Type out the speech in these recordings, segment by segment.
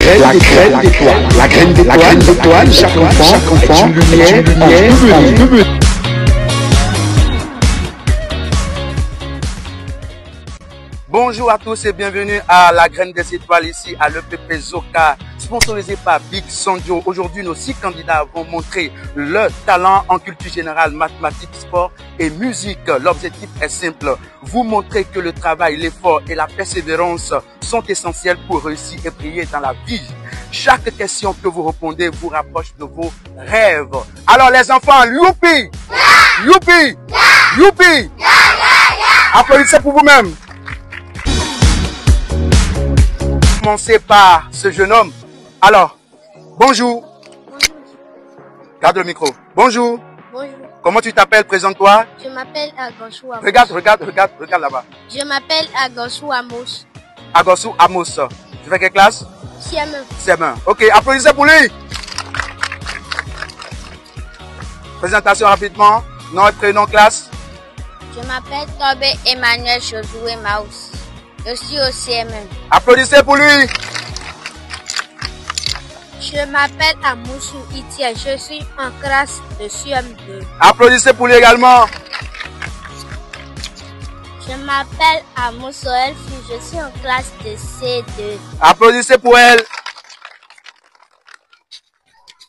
La graine d'étoile, chaque enfant est une lumière en devenir. Bonjour à tous et bienvenue à la Graine des Étoiles ici à l'EPP Zoka, sponsorisé par Big Sanjo. Aujourd'hui, nos 6 candidats vont montrer leur talent en culture générale, mathématiques, sport et musique. L'objectif est simple, vous montrer que le travail, l'effort et la persévérance sont essentiels pour réussir et briller dans la vie. Chaque question que vous répondez vous rapproche de vos rêves. Alors les enfants, youpi! Youpi! Youpi! Applaudissez pour vous-même. Commencer par ce jeune homme. Alors, bonjour. Garde le micro. Bonjour. Bonjour. Comment tu t'appelles? Présente-toi. Je m'appelle Agosou Amos. Regarde là-bas. Je m'appelle Agosou Amos. Agosou Amos. Tu fais quelle classe? CM1. CM1. Ok, applaudissez pour lui. Présentation rapidement. Nom et prénom, classe. Je m'appelle Tobé Emmanuel Josué Maus. Je suis au CM1. Applaudissez pour lui. Je m'appelle Amoussou Itia. Je suis en classe de CM2. Applaudissez pour lui également. Je m'appelle Amoussou Elfi. Je suis en classe de C2. Applaudissez pour elle.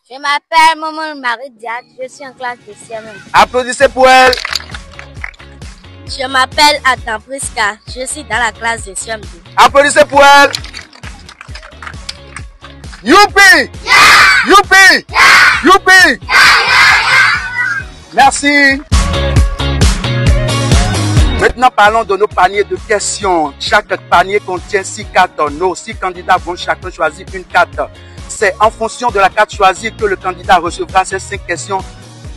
Je m'appelle Maman Marie Diak. Je suis en classe de CM1. Applaudissez pour elle. Je m'appelle Adam Priska. Je suis dans la classe de CM2. Applaudissez pour elle. Youpi! Yeah! Youpi! Yeah! Youpi! Yeah! Merci. Maintenant, parlons de nos paniers de questions. Chaque panier contient 6 cartes. Nos 6 candidats vont chacun choisir une carte. C'est en fonction de la carte choisie que le candidat recevra ces 5 questions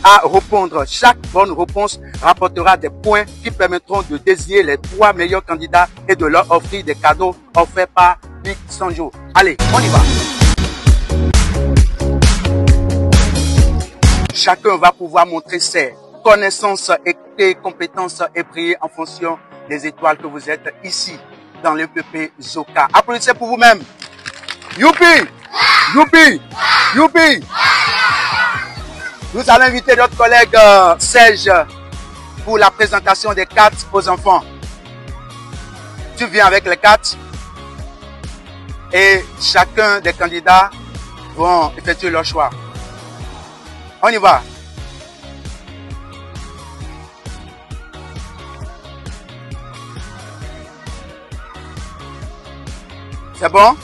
à répondre. Chaque bonne réponse rapportera des points qui permettront de désigner les 3 meilleurs candidats et de leur offrir des cadeaux offerts par Big Sanjo. Allez, on y va. Chacun va pouvoir montrer ses connaissances et ses compétences et briller en fonction des étoiles que vous êtes ici dans le l'EPP Zoka. Applaudissez pour vous-même. Youpi! Youpi! Youpi! Nous allons inviter notre collègue Serge pour la présentation des cartes aux enfants. Tu viens avec les cartes et chacun des candidats vont effectuer leur choix. On y va. C'est bon?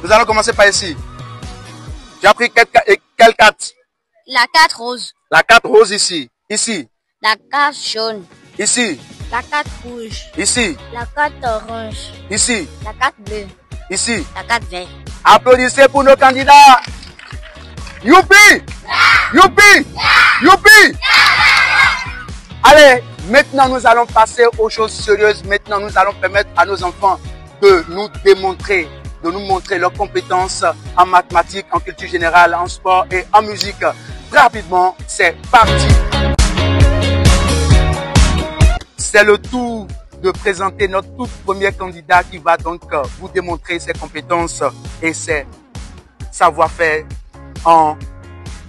Nous allons commencer par ici. Tu as pris quelle carte? La carte rose. La carte rose ici. Ici. La carte jaune. Ici. La carte rouge. Ici. La carte orange. Ici. La carte bleue. Ici. La carte verte. Applaudissez pour nos candidats. Youpi! Youpi! Youpi! Allez, maintenant nous allons passer aux choses sérieuses. Maintenant nous allons permettre à nos enfants de nous démontrer, de nous montrer leurs compétences en mathématiques, en culture générale, en sport et en musique. Très rapidement, c'est parti. C'est le tour de présenter notre tout premier candidat qui va donc vous démontrer ses compétences et ses savoir-faire en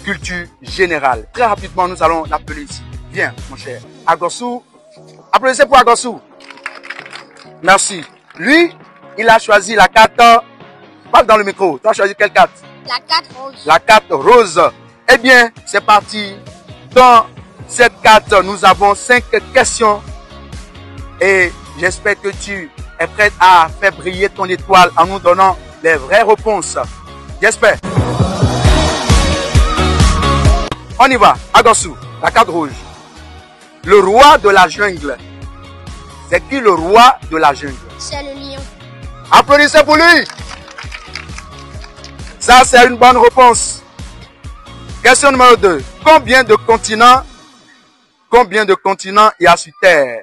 culture générale. Très rapidement, nous allons l'appeler ici. Viens, mon cher. Agosou. Applaudissez pour Agosou. Merci. Lui, il a choisi la carte. Parle dans le micro. Tu as choisi quelle carte? La carte rose. La carte rose. Eh bien, c'est parti. Dans cette carte, nous avons 5 questions. Et j'espère que tu es prête à faire briller ton étoile en nous donnant les vraies réponses. J'espère. On y va. Agosou, la carte rouge. Le roi de la jungle. C'est qui le roi de la jungle? C'est le lion. Applaudissez pour lui. Ça, c'est une bonne réponse. Question numéro 2. Combien de continents il y a sur Terre?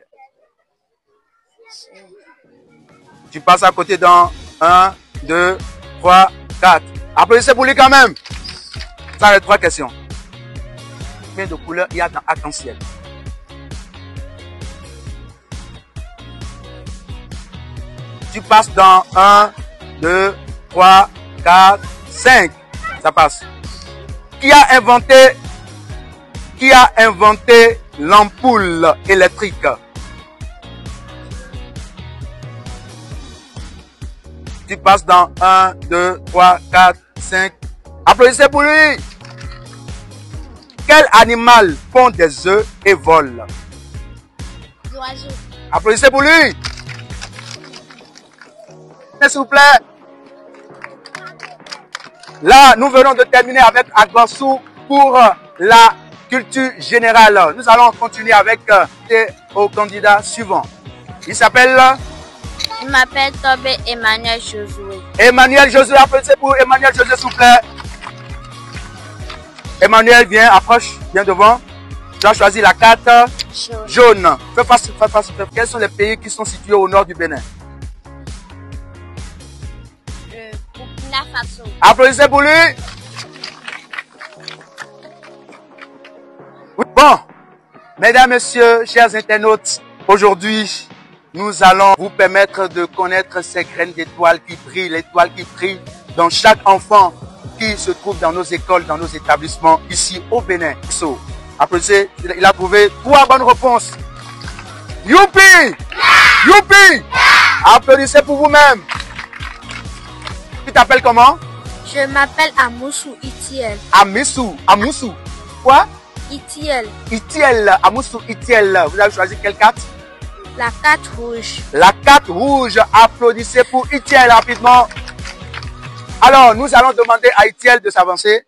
Tu passes à côté dans 1, 2, 3, 4. Applaudissez pour lui quand même. Ça, les 3 questions. Combien de couleurs il y a dans arc-en-ciel? Tu passes dans 1, 2, 3, 4, 5. Ça passe. Qui a inventé l'ampoule électrique? Tu passes dans 1, 2, 3, 4, 5. Applaudissez pour lui. Quel animal pond des œufs et vole? L'oiseau. Applaudissez pour lui. S'il vous plaît. Là, nous venons de terminer avec Agbansou pour la culture générale. Nous allons continuer avec au candidat suivant. Il s'appelle... Je m'appelle Tobé Emmanuel Josué. Emmanuel Josué, applaudissez pour Emmanuel Josué, s'il vous plaît. Emmanuel, viens, approche, viens devant. Tu as choisi la carte jaune. Fais face. Quels sont les pays qui sont situés au nord du Bénin? Burkina Faso. Applaudissez pour lui. Oui, bon, mesdames, messieurs, chers internautes, aujourd'hui, nous allons vous permettre de connaître ces graines d'étoiles qui brillent, l'étoile qui brille dans chaque enfant qui se trouve dans nos écoles, dans nos établissements, ici au Bénin. Applaudissez, il a trouvé 3 bonnes réponses. Youpi! Youpi! Applaudissez pour vous-même. Tu t'appelles comment? Je m'appelle Amoussou Itiel. Amoussou. Quoi? Itiel. Itiel, Amoussou Itiel. Vous avez choisi quelle carte? La carte rouge. La carte rouge. Applaudissez pour Itiel rapidement. Alors, nous allons demander à Itiel de s'avancer.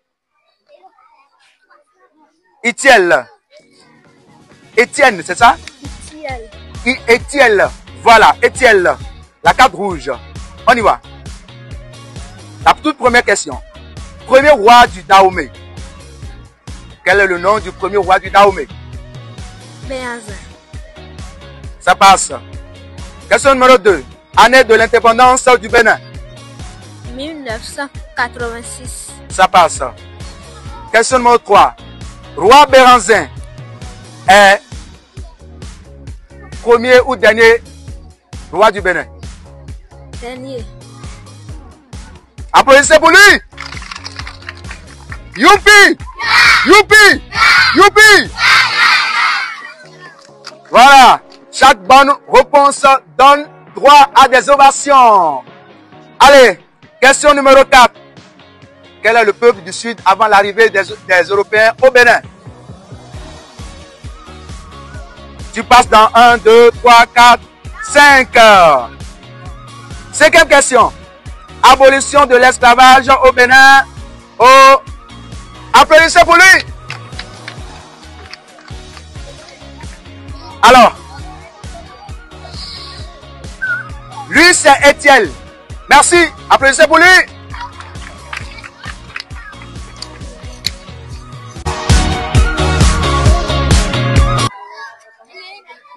Itiel. Étienne, c'est ça? Itiel. Itiel. Voilà, Itiel. La carte rouge. On y va. La toute première question. Premier roi du Dahomey. Quel est le nom du premier roi du Dahomey? Béhanzin. Ça passe. Question numéro 2. Année de l'indépendance du Bénin. 1986. Ça passe. Question numéro 3. Roi Béhanzin est premier ou dernier roi du Bénin? Dernier. Applaudissez pour lui. Youpi! Youpi! Youpi! Voilà. Chaque bonne réponse donne droit à des ovations. Allez, question numéro 4. Quel est le peuple du Sud avant l'arrivée des Européens au Bénin? Tu passes dans 1, 2, 3, 4, 5. 5e question. Abolition de l'esclavage au Bénin. Applaudissez pour lui. Alors, lui c'est Étienne. Merci. Applaudissez pour lui.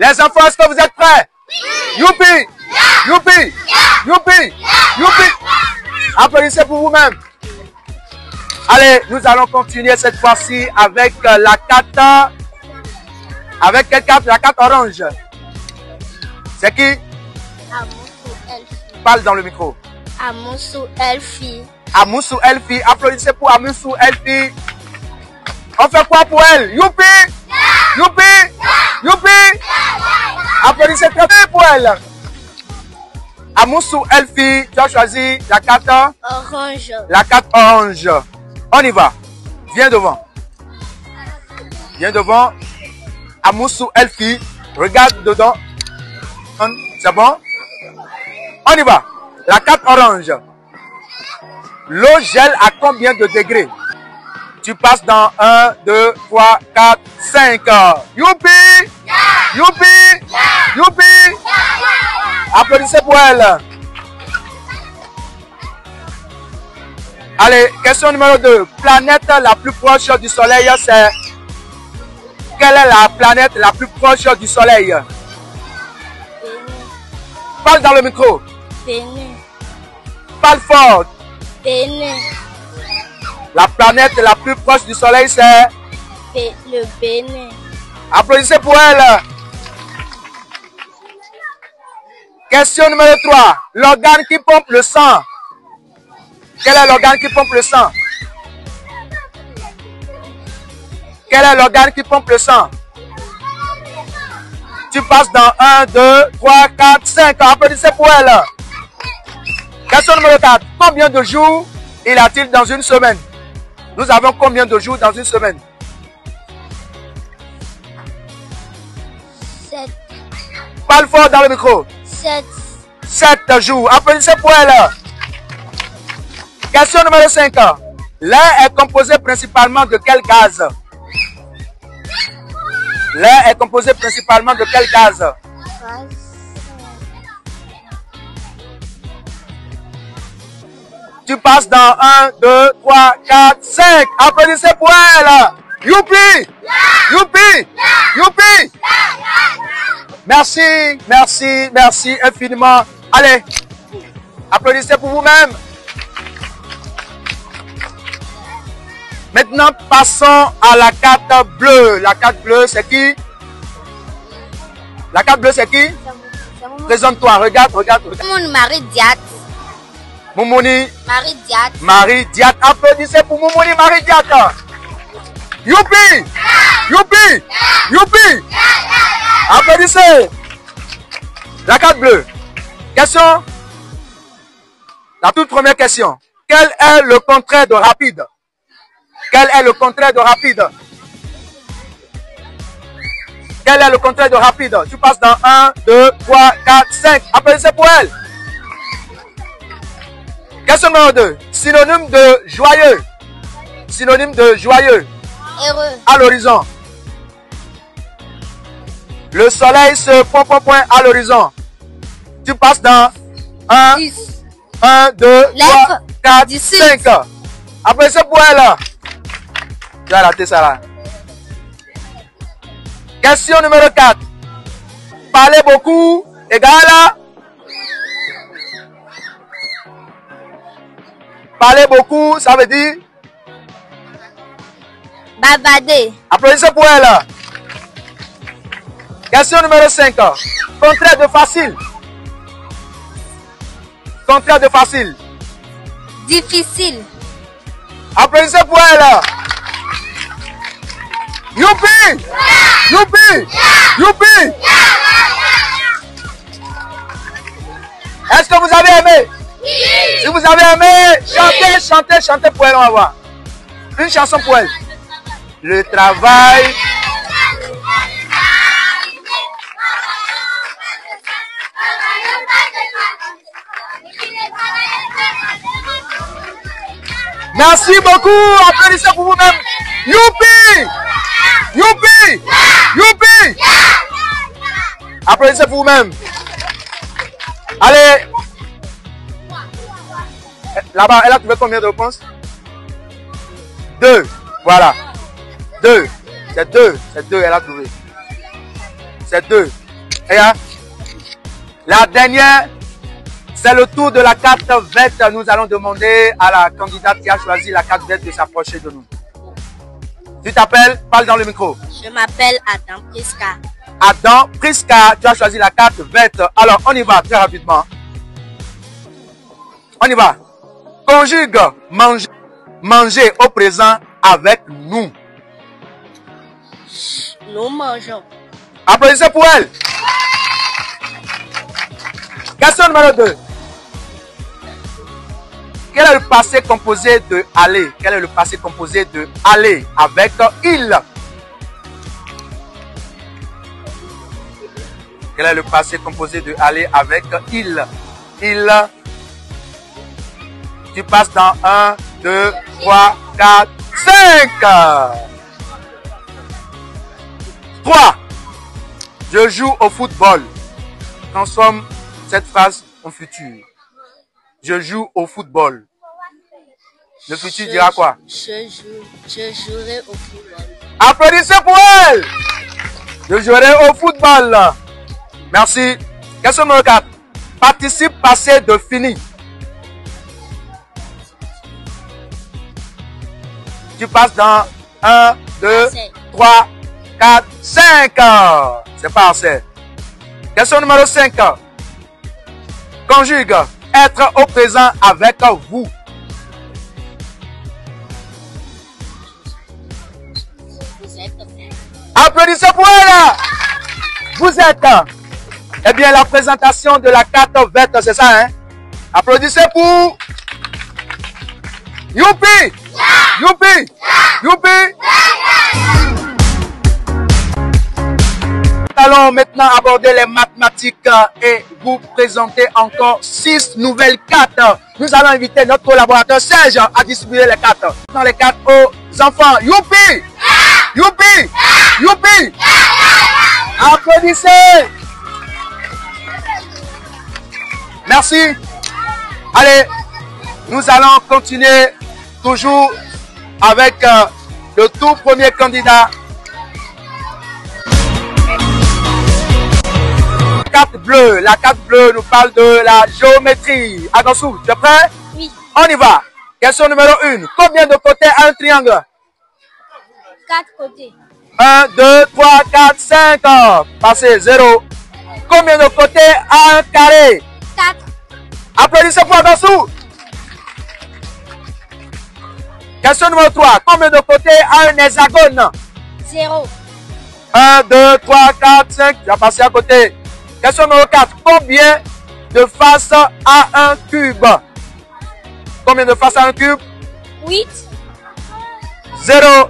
Les enfants, est-ce que vous êtes prêts? Oui. Youpi! Youpi! Youpi! Youpi! Applaudissez pour vous-même. Allez, nous allons continuer cette fois-ci avec la carte. Avec quelle carte? La carte orange. C'est qui? Amoussou Elfi. Parle dans le micro. Amoussou Elfi. Amoussou Elfi. Applaudissez pour Amoussou Elfi. On fait quoi pour elle? Youpi! Youpi! Youpi! Applaudissez très bien pour elle. Amoussou Elfi, tu as choisi la carte Orange. La carte orange. On y va. Viens devant. Viens devant. Amoussou Elfi, regarde dedans. C'est bon? On y va. La carte orange. L'eau gèle à combien de degrés? Tu passes dans 1, 2, 3, 4, 5. Youpi! Youpi! Youpi! Applaudissez pour elle. Allez, question numéro 2. Planète la plus proche du Soleil, c'est... Quelle est la planète la plus proche du Soleil? Vénus. Parle dans le micro. Vénus. Parle fort. Bénin. La planète la plus proche du Soleil, c'est... Le Bénin. Applaudissez pour elle. Question numéro 3. L'organe qui pompe le sang Quel est l'organe qui pompe le sang? Quel est l'organe qui pompe le sang? Tu passes dans 1, 2, 3, 4, 5. Applaudissez pour elle. Question numéro 4. Combien de jours il a-t-il dans une semaine? Nous avons combien de jours dans une semaine? 7. Parle fort dans le micro. 7. 7 jours. Applaudissez pour elle. Question numéro 5. L'air est composé principalement de quel gaz? L'air est composé principalement de quel gaz? Tu passes dans 1, 2, 3, 4, 5. Applaudissez pour elle. Youpi! Youpi! Youpi! Merci, merci, merci infiniment. Allez, applaudissez pour vous-même. Maintenant, passons à la carte bleue. La carte bleue, c'est qui? La carte bleue, c'est qui? Présente-toi, regarde, regarde, regarde. Mon mari Diat. Moumouni. Marie Diat. Marie Diat. Applaudissez pour Moumouni, Marie Diat. Youpi! Youpi! Youpi! Applaudissez. La carte bleue. Question. La toute première question. Quel est le contraire de rapide? Quel est le contraire de rapide? Quel est le contraire de rapide? Tu passes dans 1, 2, 3, 4, 5. Applaudissez pour elle. Question numéro 2. Synonyme de joyeux. Synonyme de joyeux. Heureux. À l'horizon. Le soleil se point à l'horizon. Tu passes dans 1, 10. 1, 2, 3, 4, 18. 5. Applaudissez pour elle. Tu as raté ça là. Question numéro 4. Parler beaucoup égale. Parler beaucoup, ça veut dire. Babader. Applaudissez pour elle. Question numéro 5. Contraire de facile. Contraire de facile. Difficile. Applaudissez pour elle. Youpi! Youpi! Youpi! Est-ce que vous avez aimé? Si vous avez aimé, chantez, chantez, chantez pour elle, on va voir. Une chanson pour elle. Le travail. Merci beaucoup. Applaudissez pour vous-même. Youpi! Youpi! Youpi! Applaudissez pour vous-même. Allez. Là-bas, elle a trouvé combien de réponses? 2. Voilà. 2. C'est 2. C'est 2, elle a trouvé. C'est 2. Regarde. La dernière, c'est le tour de la carte verte. Nous allons demander à la candidate qui a choisi la carte verte de s'approcher de nous. Tu t'appelles? Parle dans le micro. Je m'appelle Adam Priska. Adam Priska, tu as choisi la carte verte. Alors, on y va très rapidement. On y va. Conjugue manger, manger au présent avec nous. Nous mangeons. Applaudissez pour elle. Question numéro 2. Quel est le passé composé de aller? Quel est le passé composé de aller avec il? Quel est le passé composé de aller avec il? Il. Tu passes dans 1, 2, 3, 4, 5. 3. Je joue au football. Transforme cette phrase en futur. Je joue au football. Le futur dira quoi? Je jouerai au football. Applaudissez pour elle. Je jouerai au football. Merci. Question numéro 4. Participe passé de fini. Tu passes dans 1, 2, 3, 4, 5. C'est pas assez. Question numéro 5. Conjugue être au présent avec vous. Applaudissez pour elle. Vous êtes, eh bien, la présentation de la carte verte, c'est ça, hein? Applaudissez pour Youpi! Youpi! Youpi! Allons maintenant aborder les mathématiques et vous présenter encore 6 nouvelles cartes. Nous allons inviter notre collaborateur Serge à distribuer les cartes. Dans les cartes aux enfants. Youpi! Youpi! Youpi! Applaudissez! Merci. Allez, nous allons continuer toujours avec le tout premier candidat. Carte bleue. La carte bleue nous parle de la géométrie. Agansou, tu es prêt? Oui. On y va. Question numéro 1. Combien de côtés a un triangle? 4 côtés. 1, 2, 3, 4, 5. Passez 0. Combien de côtés a un carré? 4. Applaudissez pour Agansou. Question numéro 3. Combien de côtés a un hexagone? 0. 1, 2, 3, 4, 5. Tu as passé à côté. Question numéro 4. Combien de faces a un cube? Combien de faces a un cube? 8. 0.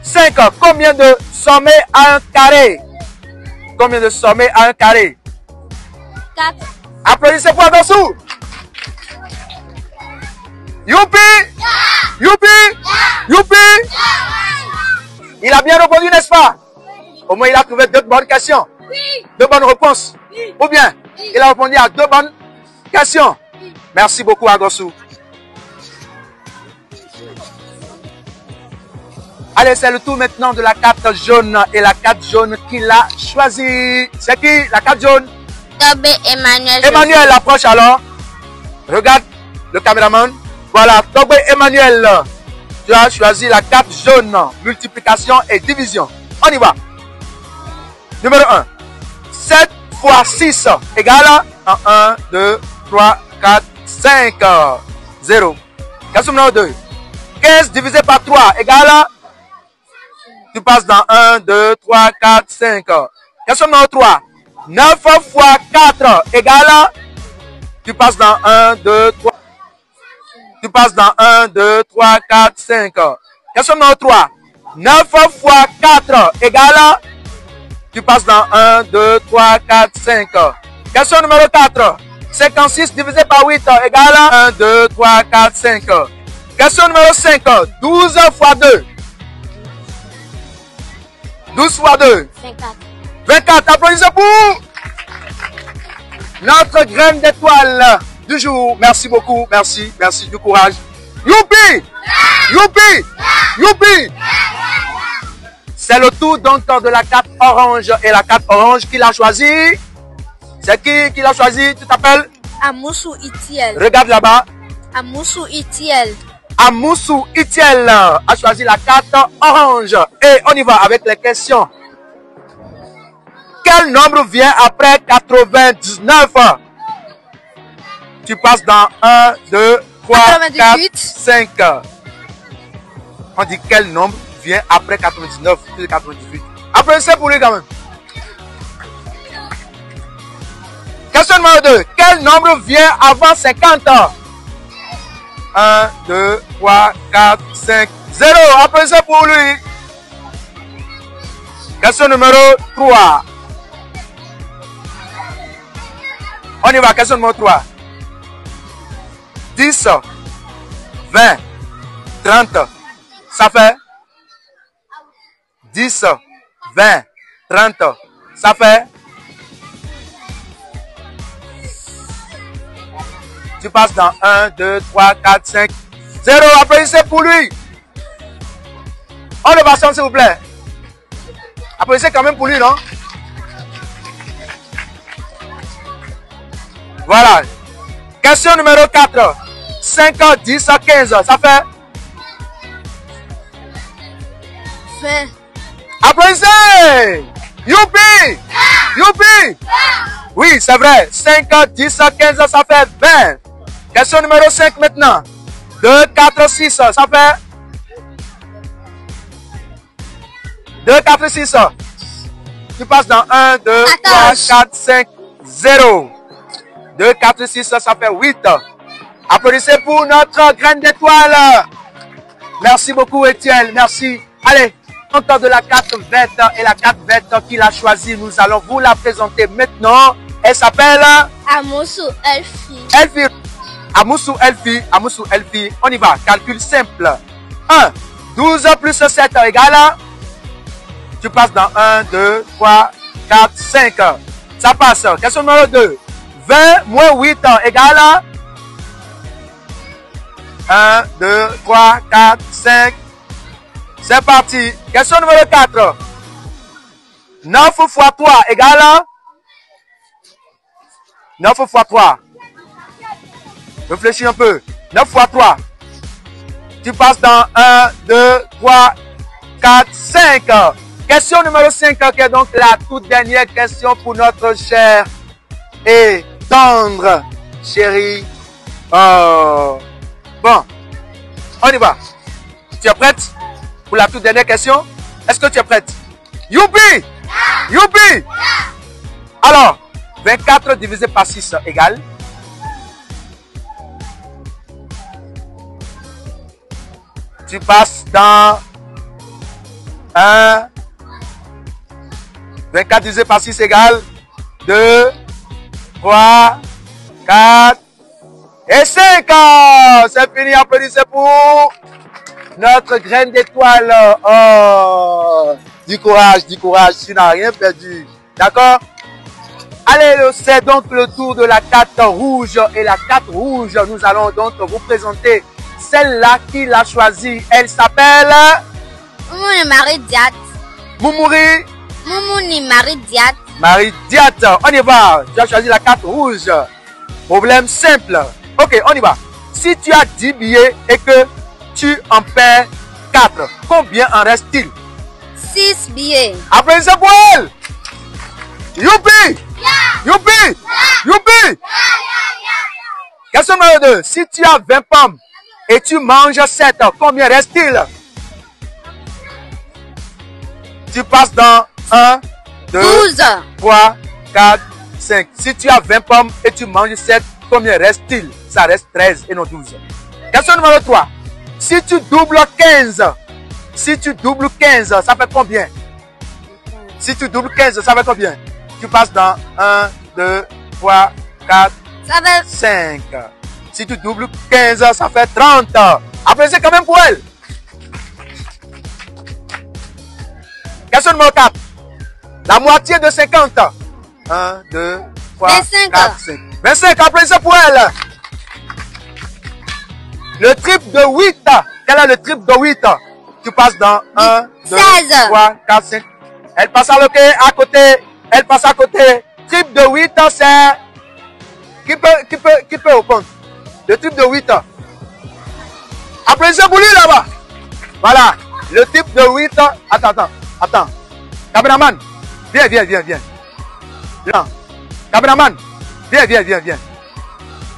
5. Combien de sommets a un carré? Combien de sommets a un carré? 4. Applaudissez pour Agansou. Youpi! Youpi! Youpi! Il a bien répondu, n'est-ce pas? Au moins, il a trouvé 2 bonnes questions. Oui. 2 bonnes réponses. Oui. Ou bien, Oui. il a répondu à 2 bonnes questions. Oui. Merci beaucoup, Agansou. Allez, c'est le tour maintenant de la carte jaune. Et la carte jaune, qui l'a choisie? C'est qui, la carte jaune? Tobé Emmanuel. Emmanuel, approche alors. Regarde le caméraman. Voilà, Tobé Emmanuel. Tu as choisi la carte jaune. Multiplication et division. On y va. Numéro 1. 7 fois 6 égale 1, 2, 3, 4, 5. 0. Question numéro 2. 15 divisé par 3 égale. Tu passes dans 1, 2, 3, 4, 5. Question numéro 3. 9 fois 4 égale. Tu passes dans 1, 2, 3. Tu passes dans 1, 2, 3, 4, 5. Question numéro 3. 9 fois 4 égale. Tu passes dans 1, 2, 3, 4, 5. Question numéro 4. 56 divisé par 8 égale 1, 2, 3, 4, 5. Question numéro 5. 12 fois 2. 12 fois 2. 24. 24. Applaudissez pour notre graine d'étoile du jour. Merci beaucoup. Merci. Merci du courage. Youpi! Youpi! Youpi! C'est le tour donc de la carte orange. Et la carte orange, qui l'a choisi? C'est qui l'a choisi? Tu t'appelles? Amoussou Itiel. Regarde là-bas. Amoussou Itiel. Amoussou Itiel a choisi la carte orange. Et on y va avec les questions. Quel nombre vient après 99? Tu passes dans 1, 2, 3, 4, 5. On dit quel nombre vient après 99 plus 98. Applaudissez pour lui quand même. Question numéro 2. Quel nombre vient avant 50? 1, 2, 3, 4, 5, 0. Applaudissez pour lui. Question numéro 3. On y va, question numéro 3. 10, 20, 30. Ça fait 10, 20, 30. Ça fait. Tu passes dans 1, 2, 3, 4, 5, 0. Applaudissez pour lui. On le baston, s'il vous plaît. Applaudissez quand même pour lui, non? Voilà. Question numéro 4. 5, 10, 15. Ça fait? 20. Applaudissez! Youpi! Youpi! Oui, c'est vrai. 5, 10, 15, ça fait 20. Question numéro 5 maintenant. 2, 4, 6, ça fait? 2, 4, 6. Tu passes dans 1, 2, 3, 4, 5, 0. 2, 4, 6, ça fait 8. Applaudissez pour notre graine d'étoile. Merci beaucoup, Étienne. Merci. Allez, content de la carte verte et la carte verte qu'il a choisie. Nous allons vous la présenter maintenant. Elle s'appelle Amoussou Elfi. Elfi. Amoussou Elfi. Amoussou Elfi. On y va. Calcul simple. 1. 12 plus 7 égale. Tu passes dans 1, 2, 3, 4, 5. Ça passe. Question numéro 2. 20 moins 8 égale. 1, 2, 3, 4, 5. C'est parti. Question numéro 4. 9 fois 3 égale. 9 fois 3. Réfléchis un peu. 9 fois 3. Tu passes dans 1, 2, 3, 4, 5. Question numéro 5 qui est donc la toute dernière question pour notre cher et tendre chérie. Bon, on y va. Tu es prête pour la toute dernière question? Est-ce que tu es prête? Youpi! Youpi! Alors, 24 divisé par 6 égale. Tu passes dans 1. 24 divisé par 6 égale 2, 3, 4 et 5. C'est fini. Applaudissez pour notre graine d'étoile. Oh, du courage, tu n'as rien perdu. D'accord? Allez, c'est donc le tour de la carte rouge. Et la carte rouge, nous allons donc vous présenter celle-là qui l'a choisie. Elle s'appelle Moumouni Marie Diat. Moumouni Marie Diat. Marie Diat. On y va. Tu as choisi la carte rouge. Problème simple. Ok, on y va. Si tu as 10 billets et que tu en perds 4, combien en reste-t-il? 6 billets. Applaudissez pour elle. Youpi! Youpi! Youpi! Question numéro 2. Si tu as 20 pommes et tu manges 7, combien reste-t-il? Tu passes dans 1, 2, 12. 3, 4, 5. Si tu as 20 pommes et tu manges 7, combien reste-t-il? Ça reste 13 et non 12. Question numéro 3. Si tu doubles 15, ça fait combien? Si tu doubles 15, ça fait combien? Tu passes dans 1, 2, 3, 4, Ça fait 5. Si tu doubles 15, ça fait 30. Applaudissez quand même pour elle. Question numéro 4. La moitié de 50. 1, 2, 3, 25. 4, 5. 25, applaudissez pour elle. Le triple de 8. Quel est le triple de 8? Tu passes dans 1, 2, 16. 3, 4, 5. Elle passe à côté. Elle passe à côté. Triple de 8, c'est... Qui peut répondre? Le triple de 8. Applaudissez pour lui là-bas. Voilà. Le triple de 8. Attends. Caméraman. Viens. Non. Caméraman. Viens.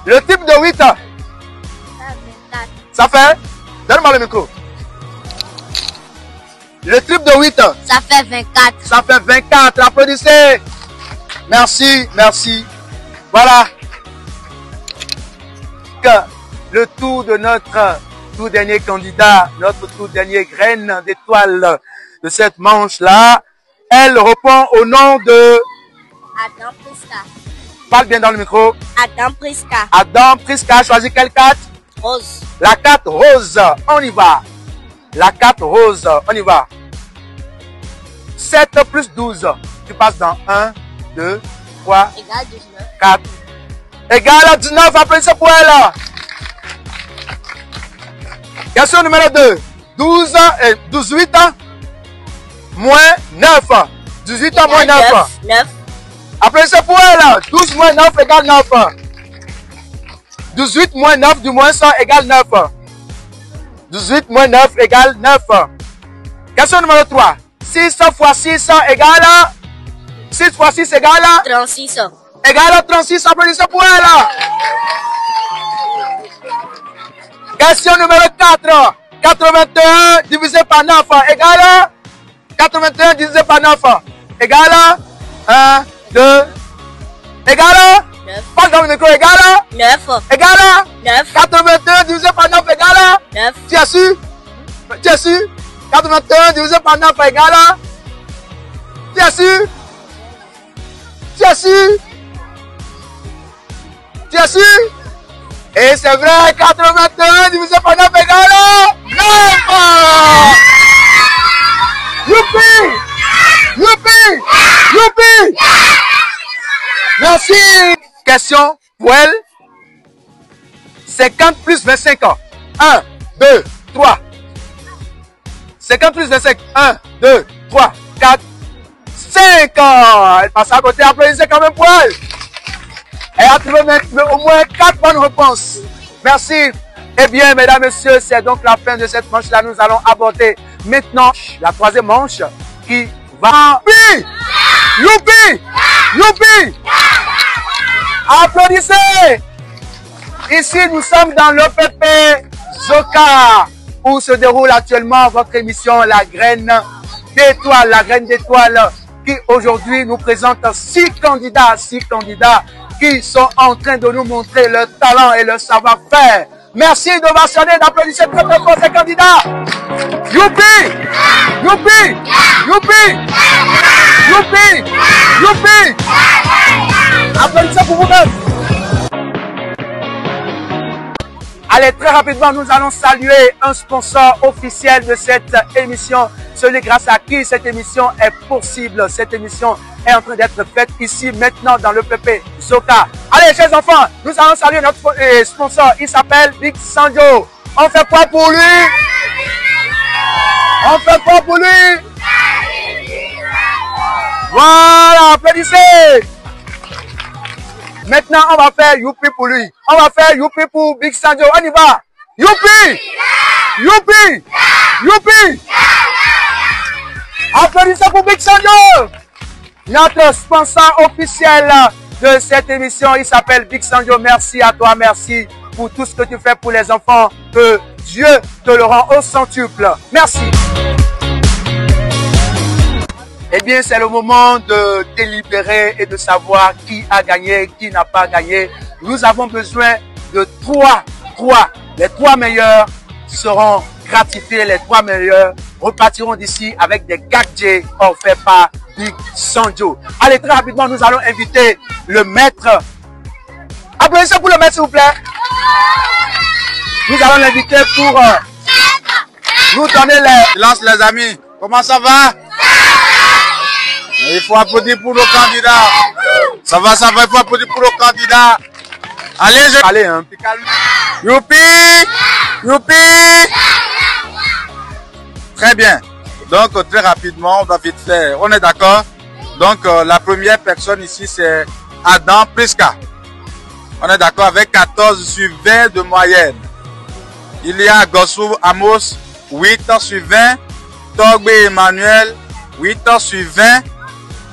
Le triple de 8. 24. Ça fait? Donne-moi le micro. Le triple de 8. Ça fait 24. Ça fait 24. Applaudissez. Merci. Voilà. Le tour de notre tout dernier candidat, notre tout dernier graine d'étoile de cette manche-là. Elle répond au nom de... Adam Priska. Parle bien dans le micro. Adam Priska. Adam Priska a choisi quelle carte? Rose. La carte rose. On y va. La carte rose. On y va. 7 plus 12. Tu passes dans 1, 2, 3, Égal 19. 4. Égal à 19. Applaudissez pour elle. Question numéro 2. 18 moins 9. 18 moins 9. 9. Applaudissez pour elle. 12 moins 9 égale 9. 18 moins 9 du moins 100 égale 9. 18 moins 9 égale 9. Question numéro 3. 6 fois 6 égale 6 fois 6 égale 36. Égale 36. Applaudissez pour elle. Question numéro 4. 81 divisé par 9 égale 81 divisé par 9 égale 1, 2, égale 9. Pas dans le micro, égale 9. égale 9. 81 divisé par 9 égale 9. Tu as su? Tu as su? 81 divisé par 9 égale Tu as su? Tu as su? Tu as su? Et c'est vrai, 81 divisé par 9 égale 9! Youpi! Youpi! Youpi! Merci! Question pour elle. 50 plus 25 ans. 1, 2, 3. 50 plus 25. 1, 2, 3, 4, 5 ans. Elle passe à côté. Applaudissez quand même pour elle. Elle a trouvé au moins 4 bonnes réponses. Merci. Eh bien, mesdames, messieurs, c'est donc la fin de cette manche-là. Nous allons aborder maintenant la troisième manche qui va... Youpi! Youpi! Youpi! Applaudissez! Ici, nous sommes dans l'OPP Zoka, où se déroule actuellement votre émission La Graine d'étoile. La Graine d'étoile qui aujourd'hui nous présente 6 candidats qui sont en train de nous montrer leur talent et leur savoir-faire. Merci d'ovationner, d'applaudisser très très fort ces candidats. Youpi! Youpi! Youpi! Youpi! Youpi! Applaudissez pour vous-même. Allez, très rapidement, nous allons saluer un sponsor officiel de cette émission, celui grâce à qui cette émission est possible. Cette émission est en train d'être faite ici, maintenant, dans le PP Zoka. Allez, chers enfants, nous allons saluer notre sponsor. Il s'appelle Big Sanjo. On fait quoi pour lui? On fait quoi pour lui? Voilà, applaudissez. Maintenant, on va faire youpi pour lui. On va faire youpi pour Big Sanjo. On y va. Youpi! Youpi! Youpi! Applaudissez pour Big Sanjo. Notre sponsor officiel de cette émission, il s'appelle Big Sanjo. Merci à toi, merci pour tout ce que tu fais pour les enfants. Que Dieu te le rend au centuple. Merci. Eh bien, c'est le moment de délibérer et de savoir qui a gagné, qui n'a pas gagné. Nous avons besoin de 3. Les 3 meilleurs seront gratifiés. Les 3 meilleurs repartiront d'ici avec des gadgets offerts par Big Sanjo. Allez, très rapidement, nous allons inviter le maître. Applaudissez pour le maître, s'il vous plaît. Nous allons l'inviter pour nous donner les... Silence, les amis. Comment ça va? Il faut applaudir pour nos candidats. Ça va, il faut applaudir pour nos candidats. Allez, un peu calme. Youpi! Youpi! Très bien. Donc, très rapidement, on va vite faire. On est d'accord? Donc, la première personne ici, c'est Adam Priska. On est d'accord avec 14 sur 20 de moyenne. Il y a Gossou Amos, 8 sur 20. Togbe Emmanuel, 8 sur 20.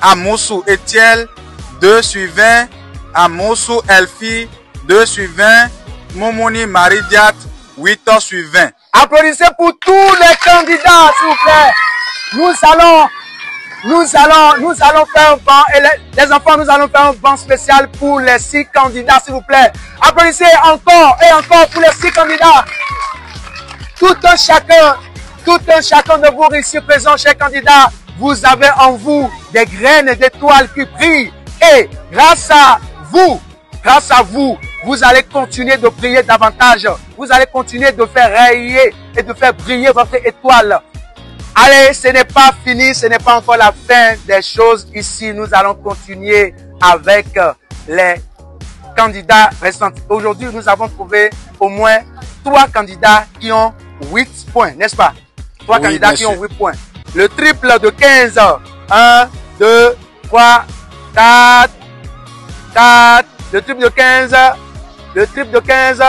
Amoussou Etiel, 2 sur 20. Amoussou Elfi, 2 sur 20. Moumouni Maridiat, 8 sur 20. Applaudissez pour tous les candidats, s'il vous plaît. Nous allons faire un banc, et les enfants, nous allons faire un banc spécial pour les 6 candidats, s'il vous plaît. Applaudissez encore et encore pour les 6 candidats. Tout un chacun de vous ici présents, chers candidats, vous avez en vous des graines d'étoiles qui brillent. Et grâce à vous, vous allez continuer de briller davantage. Vous allez continuer de faire rayer et de faire briller votre étoile. Allez, ce n'est pas fini, ce n'est pas encore la fin des choses ici. Nous allons continuer avec les candidats restants. Aujourd'hui, nous avons trouvé au moins 3 candidats qui ont 8 points, n'est-ce pas? 3 candidats qui ont 8 points. Le triple de 15. 1, 2, 3, 4. Le triple de 15. Le triple de 15.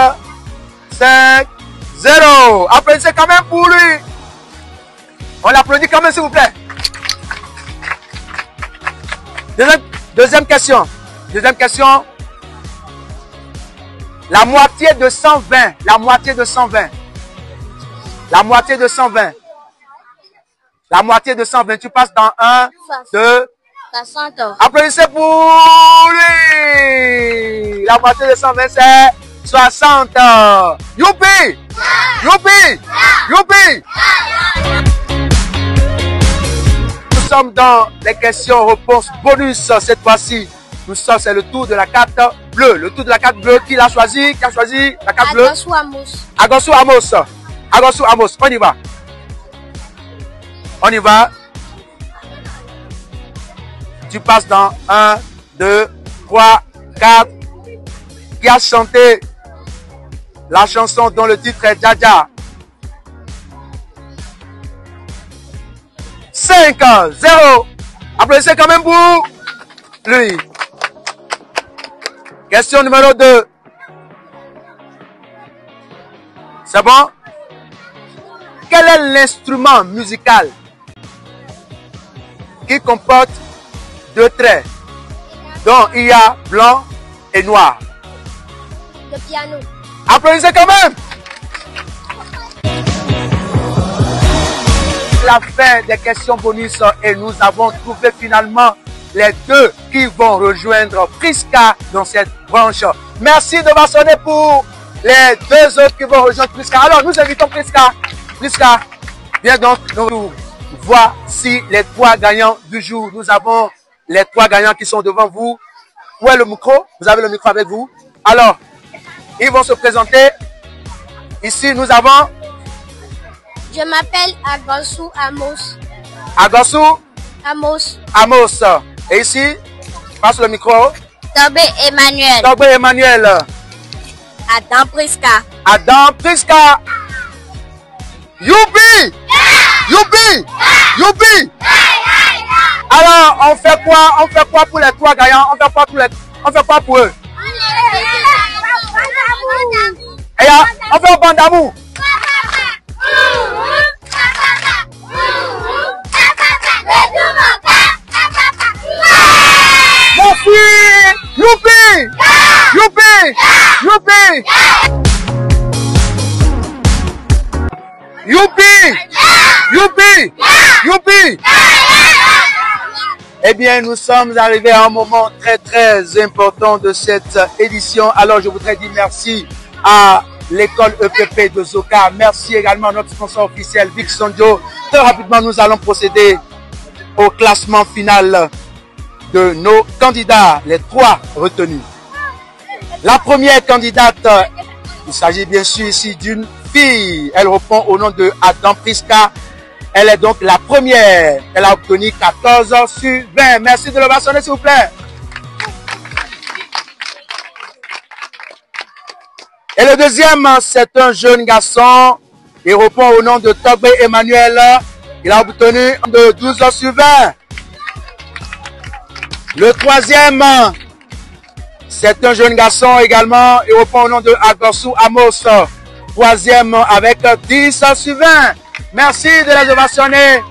5, 0. Applaudissez quand même pour lui. On l'applaudit quand même, s'il vous plaît. Deuxième question. La moitié de 120. La moitié de 120, tu passes dans 1, 2, 60. applaudissez pour lui. La moitié de 120, c'est 60. Youpi! Youpi! Youpi! Nous sommes dans les questions-réponses bonus cette fois-ci. Nous sommes, c'est le tour de la carte bleue. Le tour de la carte bleue, qui l'a choisi? Qui a choisi la carte bleue? Agosou Amos. Agosou Amos. Agosou Amos. On y va. On y va. Tu passes dans 1, 2, 3, 4. Qui a chanté la chanson dont le titre est Dja. 5, 0. Applaudissez quand même pour lui. Question numéro 2. C'est bon? Quel est l'instrument musical qui comporte 2 traits, dont il y a blanc et noir? Le piano. Applaudissez quand même. La fin des questions bonus et nous avons trouvé finalement les 2 qui vont rejoindre Prisca dans cette branche. Merci de m'assonner pour les 2 autres qui vont rejoindre Prisca. Alors nous invitons Prisca. Prisca, viens donc nous voici les 3 gagnants du jour. Nous avons les 3 gagnants qui sont devant vous. Où est le micro? Vous avez le micro avec vous. Alors, ils vont se présenter. Ici, nous avons... Je m'appelle Agosou Amos. Agosou Amos. Amos. Et ici, passe le micro. Tobé Emmanuel. Tobé Emmanuel. Adam Prisca. Adam Prisca. Youpi! Youpi! Youpi! Alors, on fait quoi? On fait quoi pour les 3 gagnants? On fait quoi pour eux? Et là, on fait un bande d'amour. Merci! Youpi! Youpi! Youpi! Youpi! Youpi! Youpi! Eh bien, nous sommes arrivés à un moment très très important de cette édition. Alors, je voudrais dire merci à l'école EPP de Zoka. Merci également à notre sponsor officiel, Big Sonjo. Très rapidement, nous allons procéder au classement final de nos candidats, les 3 retenus. La première candidate, il s'agit bien sûr ici d'une fille. Elle répond au nom de Adam Prisca. Elle est donc la première. Elle a obtenu 14 sur 20. Merci de le bastonner, s'il vous plaît. Et le deuxième, c'est un jeune garçon. Il répond au nom de Tobé Emmanuel. Il a obtenu de 12 sur 20. Le troisième, c'est un jeune garçon également. Il répond au nom de Agosou Amos. Troisième avec 10 sur 20. Merci de les ovationner.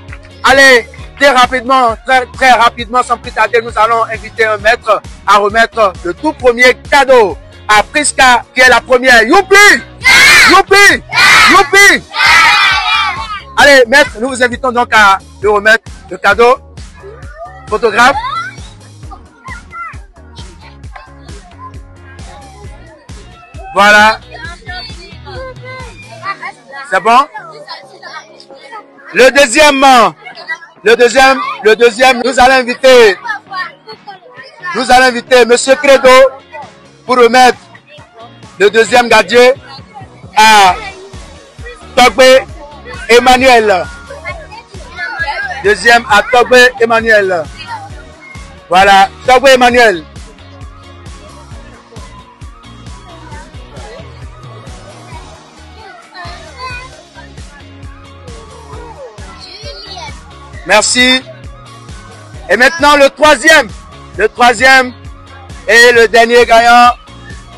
Allez, très rapidement, sans plus tarder, nous allons inviter un maître à remettre le tout premier cadeau à Prisca, qui est la première. Youpi! Youpi! Youpi! Allez, maître, nous vous invitons donc à lui remettre le cadeau. Photographe. Voilà. C'est bon? Le deuxième, nous allons inviter Monsieur Credo pour remettre le deuxième gardien à Tobé Emmanuel. Deuxième à Tobé Emmanuel. Voilà, Tobé Emmanuel. Merci. Et maintenant le troisième et le dernier gagnant,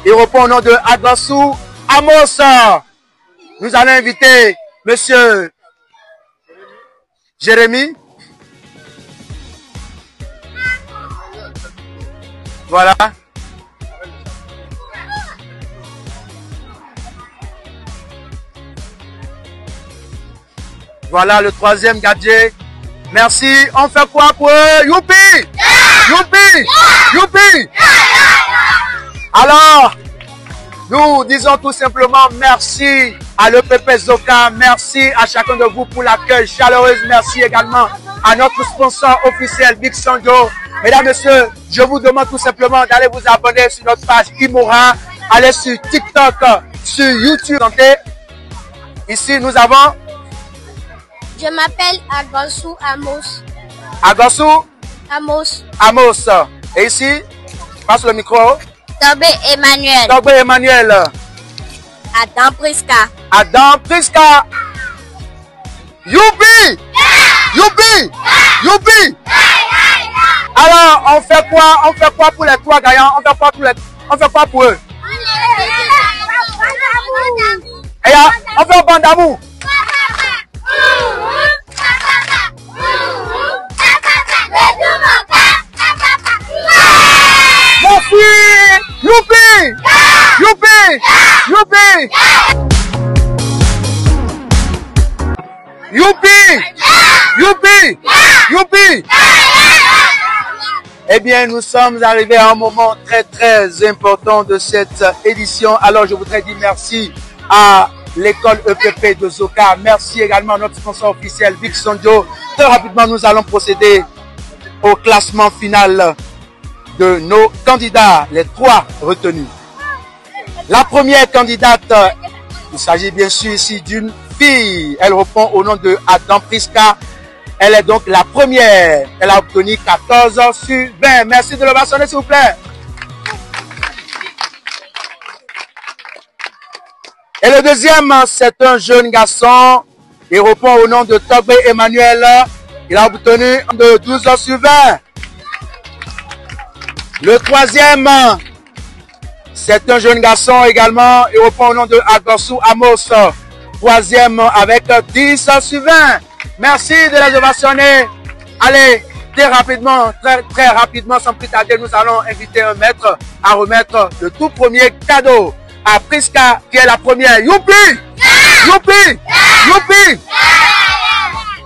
il répond au nom de Agosou Amos. Nous allons inviter Monsieur Jérémy. Voilà. Voilà le troisième gadget Merci. On fait quoi pour eux? Youpi! Youpi! Youpi! Alors, nous disons tout simplement merci à l'EPP Zoka. Merci à chacun de vous pour l'accueil chaleureux. Merci également à notre sponsor officiel, Big Sanjo. Mesdames, Messieurs, je vous demande tout simplement d'aller vous abonner sur notre page Imora. Allez sur TikTok, sur YouTube. Ici, nous avons... Je m'appelle Agassou Amos. Agassou Amos. Amos. Et ici, passe le micro. Tobé Emmanuel. Tobé Emmanuel. Adam Priska. Adam Priska. Youpi! Youpi! Youpi! Alors, on fait quoi? On fait quoi pour les trois gagnants? On fait quoi pour on fait quoi pour eux? Et là, on fait un bon d'amour. Merci! Youpi! Youpi! Youpi! Youpi! Youpi! Youpi! Eh bien, nous sommes arrivés à un moment très très important de cette édition. Alors, je voudrais dire merci à l'école EPP de Zoka. Merci également à notre sponsor officiel, Big Sanjo. Très rapidement, nous allons procéder au classement final de nos candidats, les trois retenus. La première candidate, il s'agit bien sûr ici d'une fille. Elle répond au nom de Adam Priska. Elle est donc la première. Elle a obtenu 14 sur 20. Merci de l'ovationner, s'il vous plaît. Et le deuxième, c'est un jeune garçon. Il répond au nom de Tobé Emmanuel. Il a obtenu de 12 sur 20. Le troisième, c'est un jeune garçon également. Il répond au nom de Agassou Amos. Troisième avec 10 sur 20. Merci de les ovationner. Allez, très rapidement, sans plus tarder, nous allons inviter un maître à remettre le tout premier cadeau à Priska, qui est la première. Youpi! Youpi! Youpi!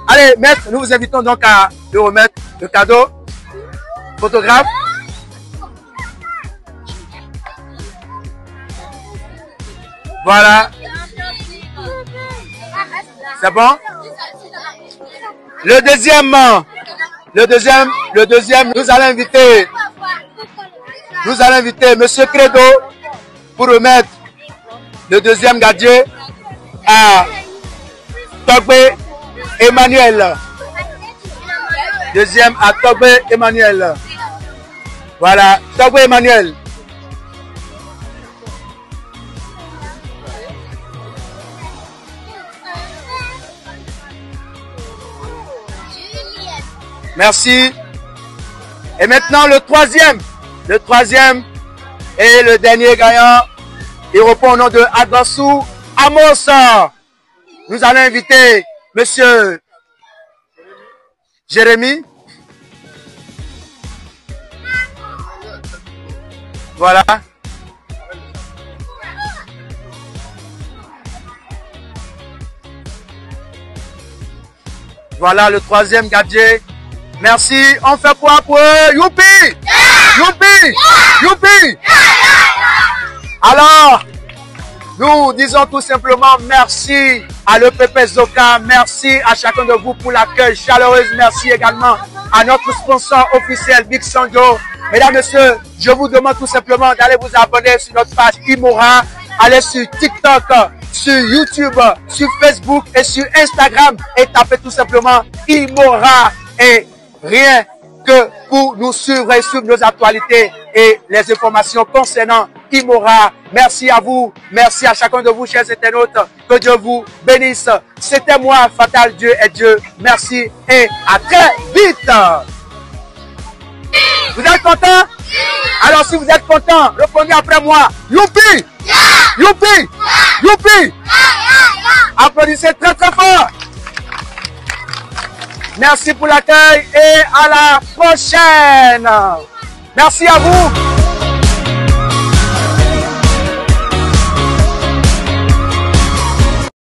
Allez, maître, nous vous invitons donc à lui remettre le cadeau. Photographe. Voilà. C'est bon? Le deuxième, nous allons inviter Monsieur Credo pour remettre le deuxième gadget à Tobé Emmanuel. Deuxième à Tobé Emmanuel. Voilà, Tobé Emmanuel. Merci. Et maintenant le troisième et le dernier gagnant, il répond au nom de Agassou Amos. Nous allons inviter Monsieur Jérémy. Voilà. Voilà le troisième gadget. Merci. On fait quoi pour eux? Youpi! Youpi! Youpi! Alors, nous disons tout simplement merci à l'EPP Zoka. Merci à chacun de vous pour l'accueil chaleureux. Merci également à notre sponsor officiel, Big Sanjo. Mesdames, Messieurs, je vous demande tout simplement d'aller vous abonner sur notre page Imora. Allez sur TikTok, sur YouTube, sur Facebook et sur Instagram et tapez tout simplement Imora. Et rien que pour nous suivre et suivre nos actualités et les informations concernant Imora. Merci à vous. Merci à chacun de vous, chers internautes. Que Dieu vous bénisse. C'était moi, Fatal Dieu est Dieu. Merci et à très vite. Vous êtes content? Alors si vous êtes content, répondez après moi. Youpi! Youpi! Youpi! Applaudissez très très fort. Merci pour l'accueil et à la prochaine. Merci à vous.